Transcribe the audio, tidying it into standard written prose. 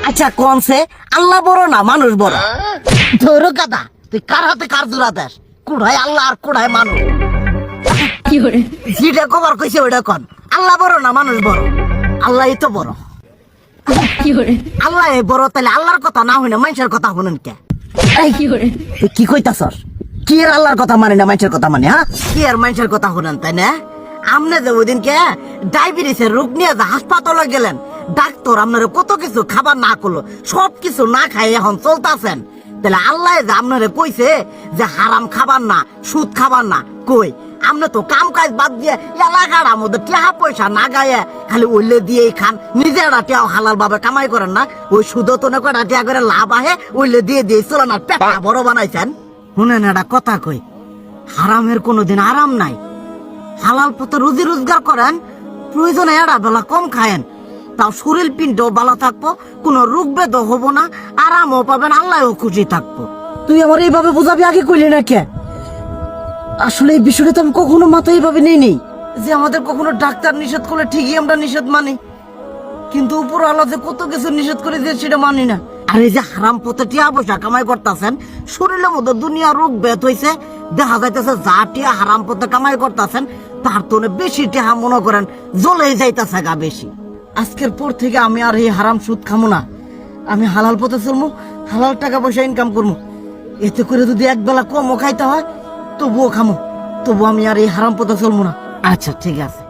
আচ্ছা কোনছে আল্লাহ বড় না মানুষ বড়? ধরো গাদা, তুই কার হাতে কার জোড়া দেশ? কুড়ায় আল্লাহ আর কুড়ায় মানুষ। যেটা কবার কইছে ওইটা কন। আল্লাহ বড় না মানুষ বড়? আল্লাহই তো বড়। আল্লাহ বড়, তাহলে আল্লাহর কথা না হই না মানুষের কথা শুনেন কে? তুই কি কইতাছস? কি আর আল্লাহর কথা মানে না মানুষের কথা মানে? হ্যাঁ, কি আর মানুষের কথা শুনেন তাই না? আমনে যে ওইদিনকে ডায়াবেটিসের রোগ নিয়ে যে হাসপাতালে গেলেন, ডাক্তার আপনারা কত কিছু খাবার না করলো, সব কিছু না খাই এখন চলতেছেন। তাহলে আল্লাহ যে আপনারা কইছে যে হারাম খাবার না, সুদ খাবার না, কই আপনি তো কাম কাজ বাদ দিয়ে এলাকার মধ্যে টাকা পয়সা না গায়ে খালি ওইলে দিয়েই খান। নিজেরা টিয়াও হালাল ভাবে কামাই করেন না, ওই সুদ তো না কটা টিয়া করে লাভ আহে ওইলে দিয়ে দিয়ে চলেন আর পেটা বড় বানাইছেন। শুনেন একটা কথা কই, হারামের কোনোদিন আরাম নাই। হালাল পথে রুজি রোজগার করেন, প্রয়োজনে এড়া বেলা কম খায়েন, তাও শরীর পিণ্ডও ভালো থাকবো, কোনো রোগ বেদও হবো না, আরামও পাবেন, আল্লাহও খুশি থাকবো। তুই আমার এইভাবে বুঝাবি আগে কইলি না কে? আসলে এই বিষয়টা তো আমি কখনো মাথায় এইভাবে নেই যে আমাদের কখনো ডাক্তার নিষেধ করলে ঠিকই আমরা নিষেধ মানি, কিন্তু উপর আল্লাহ যে কত কিছু নিষেধ করে দিয়ে সেটা মানি না। আর এই যে হারাম পথে টিয়া পয়সা কামাই করতেছেন, শরীরের মধ্যে দুনিয়া রোগ বেদ হয়েছে, দেখা যাইতেছে যা টিয়া হারাম পথে কামাই করতেছেন তার তো বেশি টিয়া মনে করেন জ্বলেই যাইতেছে গা বেশি। আজকের পর থেকে আমি আর এই হারাম সুদ খামো না, আমি হালাল পথে চলবো, হালাল টাকা পয়সা ইনকাম করবো। এতে করে যদি এক বেলা কমও খাইতে হয় তবুও খামো, তবু আমি আর এই হারাম পথে চলবো না। আচ্ছা ঠিক আছে।